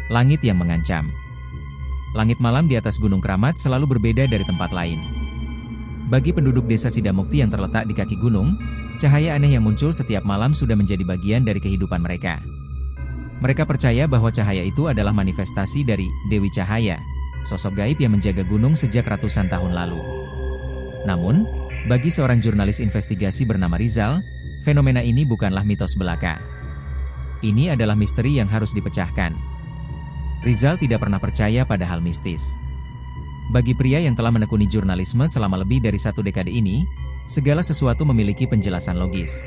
Langit yang mengancam. Langit malam di atas Gunung Keramat selalu berbeda dari tempat lain. Bagi penduduk desa Sidamukti yang terletak di kaki gunung, cahaya aneh yang muncul setiap malam sudah menjadi bagian dari kehidupan mereka. Mereka percaya bahwa cahaya itu adalah manifestasi dari Dewi Cahaya, sosok gaib yang menjaga gunung sejak ratusan tahun lalu. Namun, bagi seorang jurnalis investigasi bernama Rizal, fenomena ini bukanlah mitos belaka. Ini adalah misteri yang harus dipecahkan. Rizal tidak pernah percaya pada hal mistis. Bagi pria yang telah menekuni jurnalisme selama lebih dari 1 dekade ini, segala sesuatu memiliki penjelasan logis.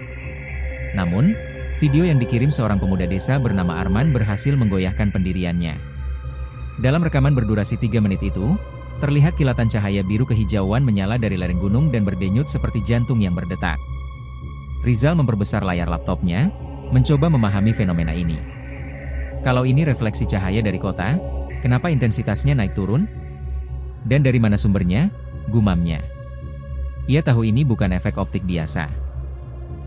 Namun, video yang dikirim seorang pemuda desa bernama Arman berhasil menggoyahkan pendiriannya. Dalam rekaman berdurasi 3 menit itu, terlihat kilatan cahaya biru kehijauan menyala dari lereng gunung dan berdenyut seperti jantung yang berdetak. Rizal memperbesar layar laptopnya, mencoba memahami fenomena ini. Kalau ini refleksi cahaya dari kota, kenapa intensitasnya naik turun? Dan dari mana sumbernya? Gumamnya. Ia tahu ini bukan efek optik biasa.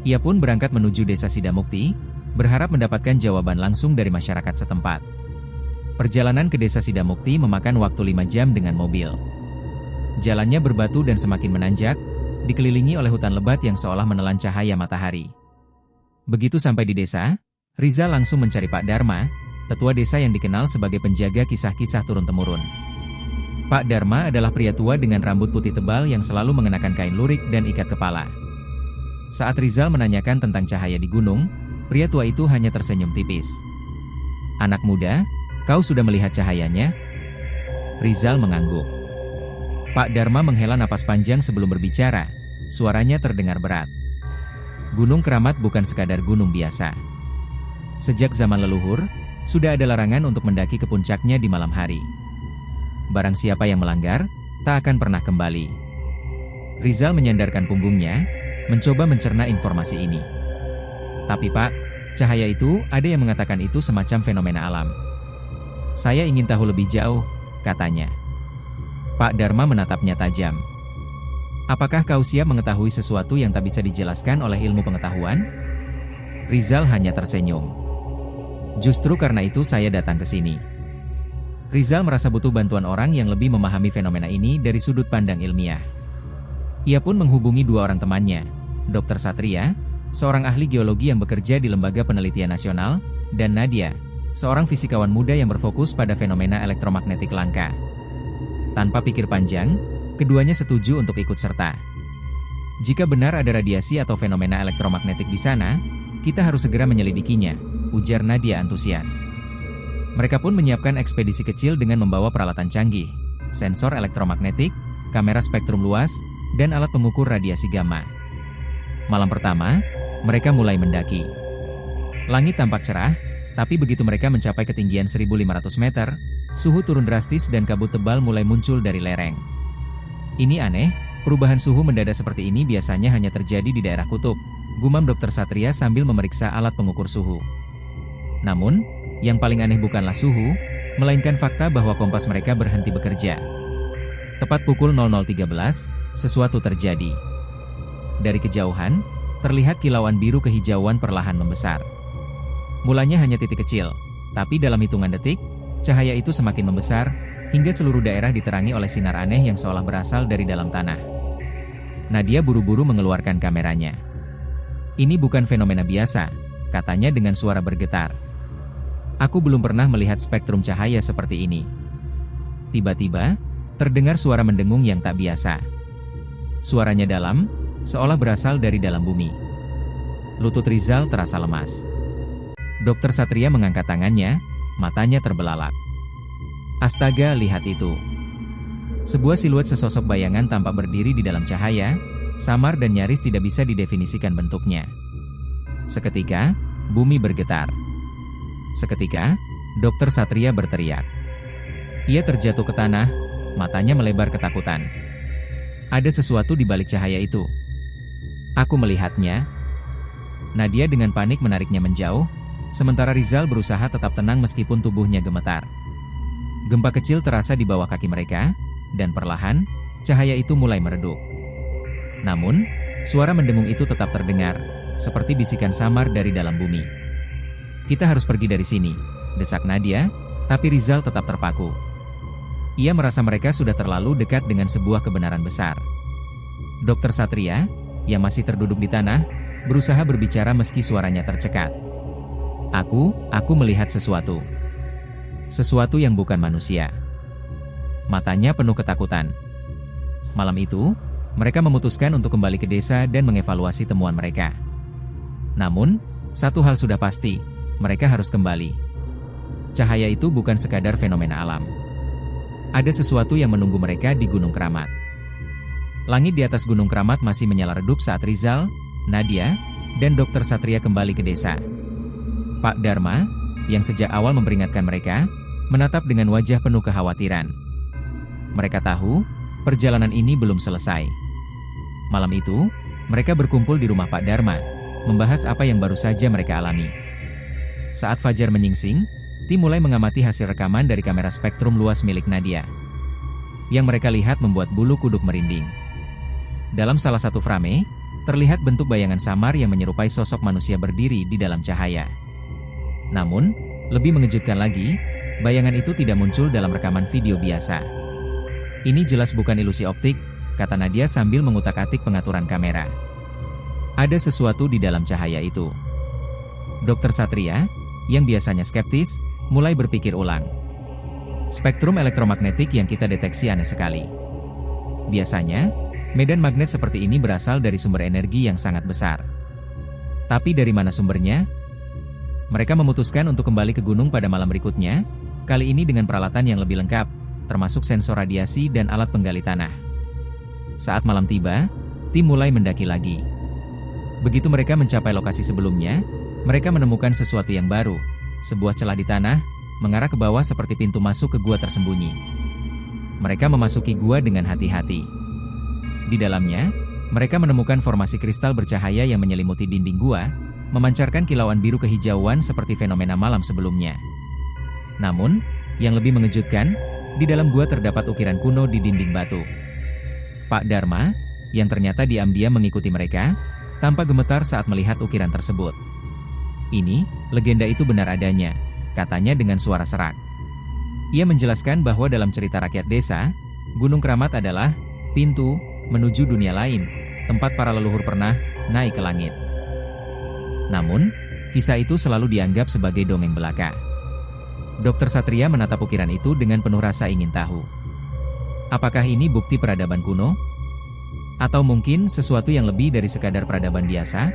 Ia pun berangkat menuju desa Sidamukti, berharap mendapatkan jawaban langsung dari masyarakat setempat. Perjalanan ke desa Sidamukti memakan waktu 5 jam dengan mobil. Jalannya berbatu dan semakin menanjak, dikelilingi oleh hutan lebat yang seolah menelan cahaya matahari. Begitu sampai di desa, Rizal langsung mencari Pak Dharma, tetua desa yang dikenal sebagai penjaga kisah-kisah turun-temurun. Pak Dharma adalah pria tua dengan rambut putih tebal yang selalu mengenakan kain lurik dan ikat kepala. Saat Rizal menanyakan tentang cahaya di gunung, pria tua itu hanya tersenyum tipis. "Anak muda, kau sudah melihat cahayanya?" Rizal mengangguk. Pak Dharma menghela napas panjang sebelum berbicara, suaranya terdengar berat. Gunung Keramat bukan sekadar gunung biasa. Sejak zaman leluhur, sudah ada larangan untuk mendaki ke puncaknya di malam hari. Barang siapa yang melanggar, tak akan pernah kembali. Rizal menyandarkan punggungnya, mencoba mencerna informasi ini. "Tapi Pak, cahaya itu, ada yang mengatakan itu semacam fenomena alam. Saya ingin tahu lebih jauh," katanya. Pak Dharma menatapnya tajam. "Apakah kau siap mengetahui sesuatu yang tak bisa dijelaskan oleh ilmu pengetahuan?" Rizal hanya tersenyum. "Justru karena itu saya datang ke sini." Rizal merasa butuh bantuan orang yang lebih memahami fenomena ini dari sudut pandang ilmiah. Ia pun menghubungi 2 orang temannya, Dr. Satria, seorang ahli geologi yang bekerja di Lembaga Penelitian Nasional, dan Nadia, seorang fisikawan muda yang berfokus pada fenomena elektromagnetik langka. Tanpa pikir panjang, keduanya setuju untuk ikut serta. "Jika benar ada radiasi atau fenomena elektromagnetik di sana, kita harus segera menyelidikinya," ujar Nadia antusias. Mereka pun menyiapkan ekspedisi kecil dengan membawa peralatan canggih, sensor elektromagnetik, kamera spektrum luas, dan alat pengukur radiasi gamma. Malam pertama, mereka mulai mendaki. Langit tampak cerah, tapi begitu mereka mencapai ketinggian 1.500 meter, suhu turun drastis dan kabut tebal mulai muncul dari lereng. "Ini aneh, perubahan suhu mendadak seperti ini biasanya hanya terjadi di daerah kutub," gumam Dr. Satria sambil memeriksa alat pengukur suhu. Namun, yang paling aneh bukanlah suhu, melainkan fakta bahwa kompas mereka berhenti bekerja. Tepat pukul 00.13, sesuatu terjadi. Dari kejauhan, terlihat kilauan biru kehijauan perlahan membesar. Mulanya hanya titik kecil, tapi dalam hitungan detik, cahaya itu semakin membesar, hingga seluruh daerah diterangi oleh sinar aneh yang seolah berasal dari dalam tanah. Nadia buru-buru mengeluarkan kameranya. "Ini bukan fenomena biasa," katanya dengan suara bergetar. "Aku belum pernah melihat spektrum cahaya seperti ini." Tiba-tiba, terdengar suara mendengung yang tak biasa. Suaranya dalam, seolah berasal dari dalam bumi. Lutut Rizal terasa lemas. Dr. Satria mengangkat tangannya, matanya terbelalak. "Astaga, lihat itu." Sebuah siluet sesosok bayangan tampak berdiri di dalam cahaya, samar dan nyaris tidak bisa didefinisikan bentuknya. Seketika, bumi bergetar. Seketika, Dr. Satria berteriak. Ia terjatuh ke tanah, matanya melebar ketakutan. "Ada sesuatu di balik cahaya itu. Aku melihatnya." Nadia dengan panik menariknya menjauh, sementara Rizal berusaha tetap tenang meskipun tubuhnya gemetar. Gempa kecil terasa di bawah kaki mereka, dan perlahan, cahaya itu mulai meredup. Namun, suara mendengung itu tetap terdengar, seperti bisikan samar dari dalam bumi. "Kita harus pergi dari sini," desak Nadia, Tapi Rizal tetap terpaku. Ia merasa mereka sudah terlalu dekat dengan sebuah kebenaran besar. Dokter Satria, yang masih terduduk di tanah, berusaha berbicara meski suaranya tercekat. Aku melihat sesuatu. Sesuatu yang bukan manusia. Matanya penuh ketakutan. Malam itu, mereka memutuskan untuk kembali ke desa dan mengevaluasi temuan mereka. Namun, satu hal sudah pasti, mereka harus kembali. Cahaya itu bukan sekadar fenomena alam. Ada sesuatu yang menunggu mereka di Gunung Keramat. Langit di atas Gunung Keramat masih menyala redup saat Rizal, Nadia, dan Dokter Satria kembali ke desa. Pak Dharma, yang sejak awal memperingatkan mereka, menatap dengan wajah penuh kekhawatiran. Mereka tahu, perjalanan ini belum selesai. Malam itu, mereka berkumpul di rumah Pak Dharma, membahas apa yang baru saja mereka alami. Saat fajar menyingsing, tim mulai mengamati hasil rekaman dari kamera spektrum luas milik Nadia. Yang mereka lihat membuat bulu kuduk merinding. Dalam salah satu frame, terlihat bentuk bayangan samar yang menyerupai sosok manusia berdiri di dalam cahaya. Namun, lebih mengejutkan lagi, bayangan itu tidak muncul dalam rekaman video biasa. Ini jelas bukan ilusi optik, kata Nadia sambil mengutak-atik pengaturan kamera. Ada sesuatu di dalam cahaya itu. Dokter Satria, yang biasanya skeptis, mulai berpikir ulang. Spektrum elektromagnetik yang kita deteksi aneh sekali. Biasanya, medan magnet seperti ini berasal dari sumber energi yang sangat besar. Tapi dari mana sumbernya? Mereka memutuskan untuk kembali ke gunung pada malam berikutnya, kali ini dengan peralatan yang lebih lengkap, termasuk sensor radiasi dan alat penggali tanah. Saat malam tiba, tim mulai mendaki lagi. Begitu mereka mencapai lokasi sebelumnya, mereka menemukan sesuatu yang baru, sebuah celah di tanah, mengarah ke bawah seperti pintu masuk ke gua tersembunyi. Mereka memasuki gua dengan hati-hati. Di dalamnya, mereka menemukan formasi kristal bercahaya yang menyelimuti dinding gua, memancarkan kilauan biru kehijauan seperti fenomena malam sebelumnya. Namun, yang lebih mengejutkan, di dalam gua terdapat ukiran kuno di dinding batu. Pak Dharma, yang ternyata diam-diam mengikuti mereka, tampak gemetar saat melihat ukiran tersebut. Ini, legenda itu benar adanya, katanya dengan suara serak. Ia menjelaskan bahwa dalam cerita rakyat desa, Gunung Keramat adalah pintu menuju dunia lain, tempat para leluhur pernah naik ke langit. Namun, kisah itu selalu dianggap sebagai dongeng belaka. Dokter Satria menatap ukiran itu dengan penuh rasa ingin tahu. Apakah ini bukti peradaban kuno? Atau mungkin sesuatu yang lebih dari sekadar peradaban biasa?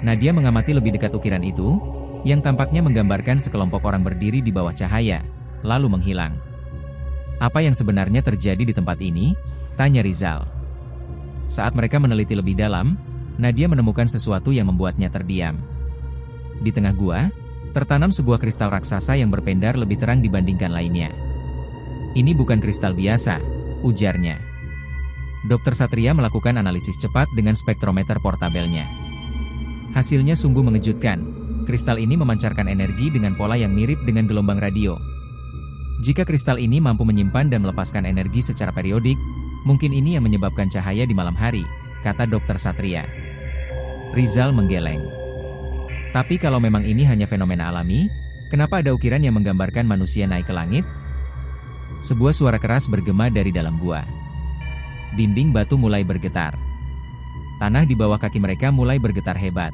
Nadia mengamati lebih dekat ukiran itu, yang tampaknya menggambarkan sekelompok orang berdiri di bawah cahaya, lalu menghilang. Apa yang sebenarnya terjadi di tempat ini? Tanya Rizal. Saat mereka meneliti lebih dalam, Nadia menemukan sesuatu yang membuatnya terdiam. Di tengah gua, tertanam sebuah kristal raksasa yang berpendar lebih terang dibandingkan lainnya. Ini bukan kristal biasa, ujarnya. Dokter Satria melakukan analisis cepat dengan spektrometer portabelnya. Hasilnya sungguh mengejutkan. Kristal ini memancarkan energi dengan pola yang mirip dengan gelombang radio. Jika kristal ini mampu menyimpan dan melepaskan energi secara periodik, mungkin ini yang menyebabkan cahaya di malam hari, kata Dokter Satria. Rizal menggeleng. Tapi kalau memang ini hanya fenomena alami, kenapa ada ukiran yang menggambarkan manusia naik ke langit? Sebuah suara keras bergema dari dalam gua. Dinding batu mulai bergetar. Tanah di bawah kaki mereka mulai bergetar hebat.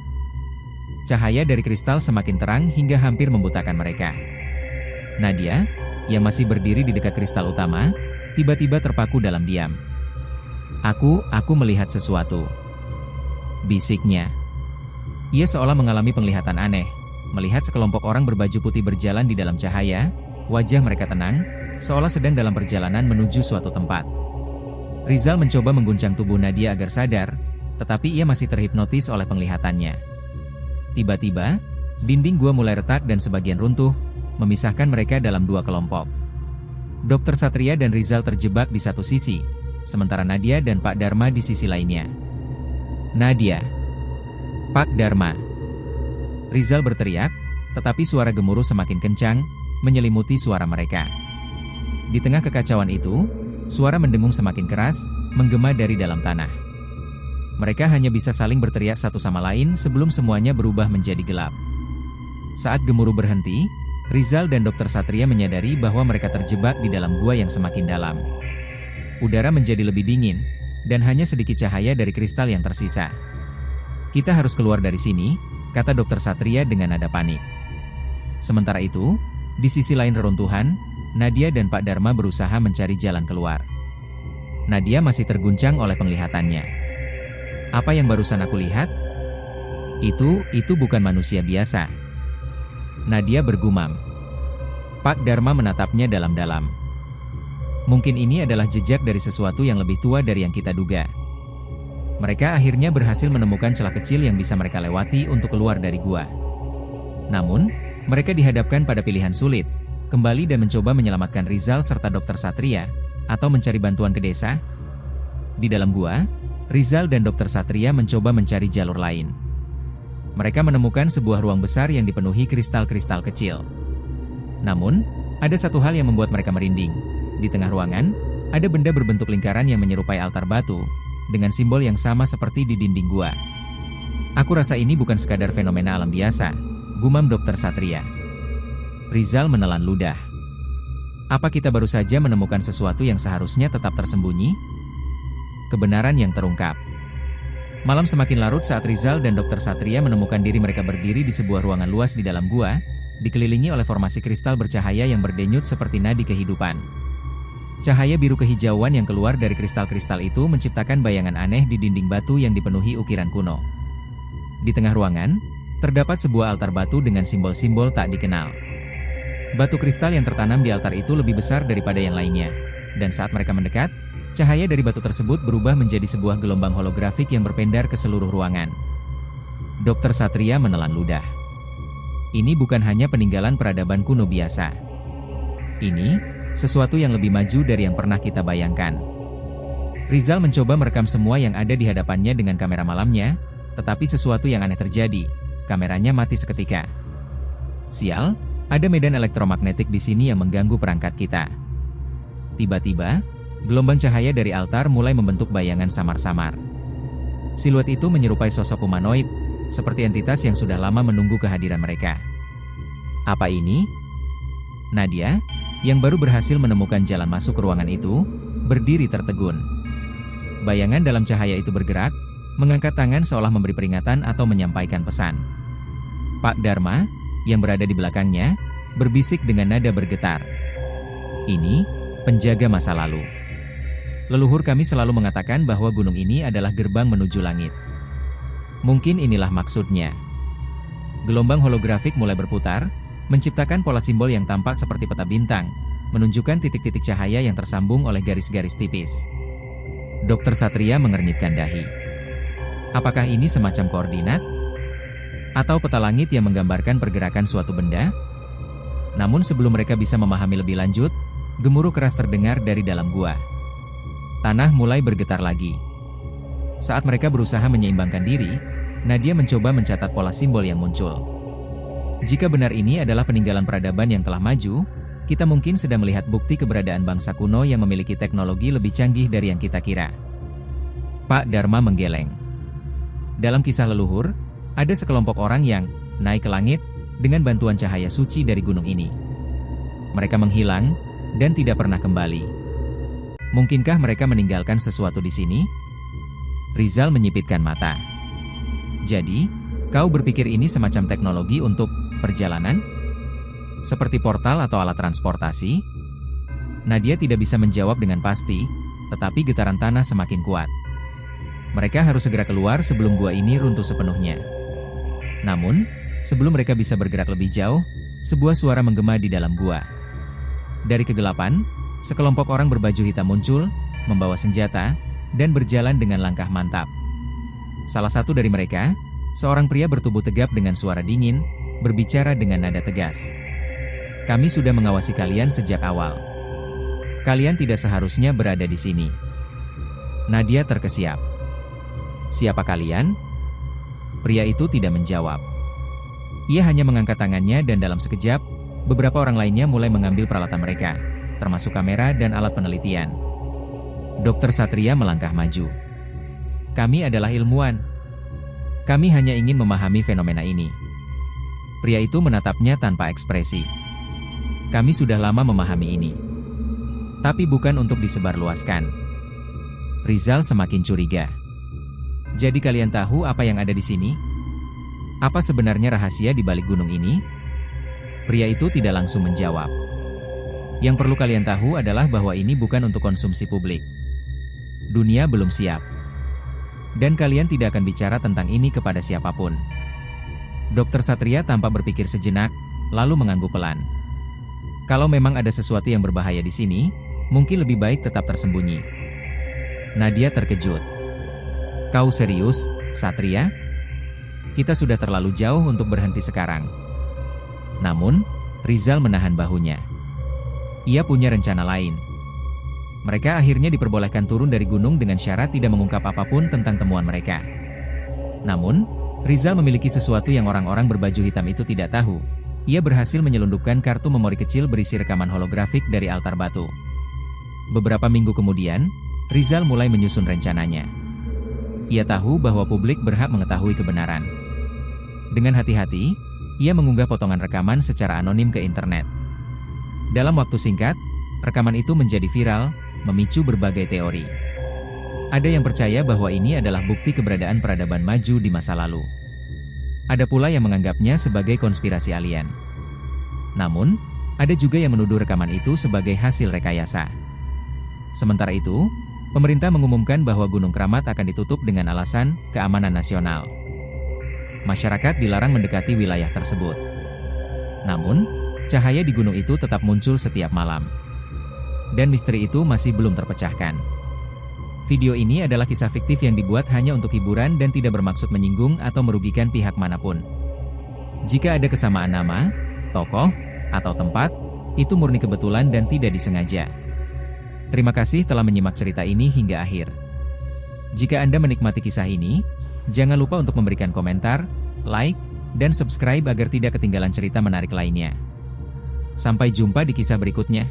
Cahaya dari kristal semakin terang hingga hampir membutakan mereka. Nadia, yang masih berdiri di dekat kristal utama, tiba-tiba terpaku dalam diam. Aku melihat sesuatu. Bisiknya. Ia seolah mengalami penglihatan aneh, melihat sekelompok orang berbaju putih berjalan di dalam cahaya, wajah mereka tenang, seolah sedang dalam perjalanan menuju suatu tempat. Rizal mencoba mengguncang tubuh Nadia agar sadar, tetapi ia masih terhipnotis oleh penglihatannya. Tiba-tiba, dinding gua mulai retak dan sebagian runtuh, memisahkan mereka dalam dua kelompok. Dokter Satria dan Rizal terjebak di satu sisi, sementara Nadia dan Pak Dharma di sisi lainnya. Nadia. Pak Dharma. Rizal berteriak, tetapi suara gemuruh semakin kencang, menyelimuti suara mereka. Di tengah kekacauan itu, suara mendengung semakin keras, menggema dari dalam tanah. Mereka hanya bisa saling berteriak satu sama lain sebelum semuanya berubah menjadi gelap. Saat gemuruh berhenti, Rizal dan Dr. Satria menyadari bahwa mereka terjebak di dalam gua yang semakin dalam. Udara menjadi lebih dingin, dan hanya sedikit cahaya dari kristal yang tersisa. "Kita harus keluar dari sini," kata Dr. Satria dengan nada panik. Sementara itu, di sisi lain reruntuhan, Nadia dan Pak Dharma berusaha mencari jalan keluar. Nadia masih terguncang oleh penglihatannya. "Apa yang barusan aku lihat? Itu bukan manusia biasa," Nadia bergumam. Pak Dharma menatapnya dalam-dalam. "Mungkin ini adalah jejak dari sesuatu yang lebih tua dari yang kita duga." Mereka akhirnya berhasil menemukan celah kecil yang bisa mereka lewati untuk keluar dari gua. Namun, mereka dihadapkan pada pilihan sulit, kembali dan mencoba menyelamatkan Rizal serta Dr. Satria, atau mencari bantuan ke desa. Di dalam gua, Rizal dan Dr. Satria mencoba mencari jalur lain. Mereka menemukan sebuah ruang besar yang dipenuhi kristal-kristal kecil. Namun, ada satu hal yang membuat mereka merinding. Di tengah ruangan, ada benda berbentuk lingkaran yang menyerupai altar batu, dengan simbol yang sama seperti di dinding gua. "Aku rasa ini bukan sekadar fenomena alam biasa," gumam Dr. Satria. Rizal menelan ludah. "Apa kita baru saja menemukan sesuatu yang seharusnya tetap tersembunyi?" Kebenaran yang terungkap. Malam semakin larut saat Rizal dan Dr. Satria menemukan diri mereka berdiri di sebuah ruangan luas di dalam gua, dikelilingi oleh formasi kristal bercahaya yang berdenyut seperti nadi kehidupan. Cahaya biru kehijauan yang keluar dari kristal-kristal itu menciptakan bayangan aneh di dinding batu yang dipenuhi ukiran kuno. Di tengah ruangan, terdapat sebuah altar batu dengan simbol-simbol tak dikenal. Batu kristal yang tertanam di altar itu lebih besar daripada yang lainnya, dan saat mereka mendekat, cahaya dari batu tersebut berubah menjadi sebuah gelombang holografik yang berpendar ke seluruh ruangan. Dr. Satria menelan ludah. Ini bukan hanya peninggalan peradaban kuno biasa. Ini, sesuatu yang lebih maju dari yang pernah kita bayangkan. Rizal mencoba merekam semua yang ada di hadapannya dengan kamera malamnya, tetapi sesuatu yang aneh terjadi, kameranya mati seketika. "Sial, ada medan elektromagnetik di sini yang mengganggu perangkat kita." Tiba-tiba, gelombang cahaya dari altar mulai membentuk bayangan samar-samar. Siluet itu menyerupai sosok humanoid, seperti entitas yang sudah lama menunggu kehadiran mereka. "Apa ini?" Nadia, yang baru berhasil menemukan jalan masuk ke ruangan itu, berdiri tertegun. Bayangan dalam cahaya itu bergerak, mengangkat tangan seolah memberi peringatan atau menyampaikan pesan. Pak Dharma, yang berada di belakangnya, berbisik dengan nada bergetar. "Ini, penjaga masa lalu. Leluhur kami selalu mengatakan bahwa gunung ini adalah gerbang menuju langit. Mungkin inilah maksudnya." Gelombang holografik mulai berputar, menciptakan pola simbol yang tampak seperti peta bintang, menunjukkan titik-titik cahaya yang tersambung oleh garis-garis tipis. Dr. Satria mengernyitkan dahi. Apakah ini semacam koordinat? Atau peta langit yang menggambarkan pergerakan suatu benda? Namun sebelum mereka bisa memahami lebih lanjut, gemuruh keras terdengar dari dalam gua. Tanah mulai bergetar lagi. Saat mereka berusaha menyeimbangkan diri, Nadia mencoba mencatat pola simbol yang muncul. Jika benar ini adalah peninggalan peradaban yang telah maju, kita mungkin sedang melihat bukti keberadaan bangsa kuno yang memiliki teknologi lebih canggih dari yang kita kira. Pak Dharma menggeleng. Dalam kisah leluhur, ada sekelompok orang yang naik ke langit dengan bantuan cahaya suci dari gunung ini. Mereka menghilang dan tidak pernah kembali. Mungkinkah mereka meninggalkan sesuatu di sini? Rizal menyipitkan mata. "Jadi, kau berpikir ini semacam teknologi untuk perjalanan? Seperti portal atau alat transportasi?" Nadia tidak bisa menjawab dengan pasti, tetapi getaran tanah semakin kuat. Mereka harus segera keluar sebelum gua ini runtuh sepenuhnya. Namun, sebelum mereka bisa bergerak lebih jauh, sebuah suara menggema di dalam gua. Dari kegelapan, sekelompok orang berbaju hitam muncul, membawa senjata, dan berjalan dengan langkah mantap. Salah satu dari mereka, seorang pria bertubuh tegap dengan suara dingin, berbicara dengan nada tegas. "Kami sudah mengawasi kalian sejak awal. Kalian tidak seharusnya berada di sini." Nadia terkesiap. "Siapa kalian?" Pria itu tidak menjawab. Ia hanya mengangkat tangannya dan dalam sekejap, beberapa orang lainnya mulai mengambil peralatan mereka, termasuk kamera dan alat penelitian. Dr. Satria melangkah maju. "Kami adalah ilmuwan. Kami hanya ingin memahami fenomena ini." Pria itu menatapnya tanpa ekspresi. Kami sudah lama memahami ini. Tapi bukan untuk disebarluaskan. Rizal semakin curiga. Jadi kalian tahu apa yang ada di sini? Apa sebenarnya rahasia di balik gunung ini? Pria itu tidak langsung menjawab. Yang perlu kalian tahu adalah bahwa ini bukan untuk konsumsi publik. Dunia belum siap. Dan kalian tidak akan bicara tentang ini kepada siapapun. Dr. Satria tampak berpikir sejenak, lalu mengangguk pelan. Kalau memang ada sesuatu yang berbahaya di sini, mungkin lebih baik tetap tersembunyi. Nadia terkejut. Kau serius, Satria? Kita sudah terlalu jauh untuk berhenti sekarang. Namun, Rizal menahan bahunya. Ia punya rencana lain. Mereka akhirnya diperbolehkan turun dari gunung dengan syarat tidak mengungkap apapun tentang temuan mereka. Namun, Rizal memiliki sesuatu yang orang-orang berbaju hitam itu tidak tahu. Ia berhasil menyelundupkan kartu memori kecil berisi rekaman holografik dari altar batu. Beberapa minggu kemudian, Rizal mulai menyusun rencananya. Ia tahu bahwa publik berhak mengetahui kebenaran. Dengan hati-hati, ia mengunggah potongan rekaman secara anonim ke internet. Dalam waktu singkat, rekaman itu menjadi viral, memicu berbagai teori. Ada yang percaya bahwa ini adalah bukti keberadaan peradaban maju di masa lalu. Ada pula yang menganggapnya sebagai konspirasi alien. Namun, ada juga yang menuduh rekaman itu sebagai hasil rekayasa. Sementara itu, pemerintah mengumumkan bahwa Gunung Keramat akan ditutup dengan alasan keamanan nasional. Masyarakat dilarang mendekati wilayah tersebut. Namun, cahaya di gunung itu tetap muncul setiap malam. Dan misteri itu masih belum terpecahkan. Video ini adalah kisah fiktif yang dibuat hanya untuk hiburan dan tidak bermaksud menyinggung atau merugikan pihak manapun. Jika ada kesamaan nama, tokoh, atau tempat, itu murni kebetulan dan tidak disengaja. Terima kasih telah menyimak cerita ini hingga akhir. Jika Anda menikmati kisah ini, jangan lupa untuk memberikan komentar, like, dan subscribe agar tidak ketinggalan cerita menarik lainnya. Sampai jumpa di kisah berikutnya.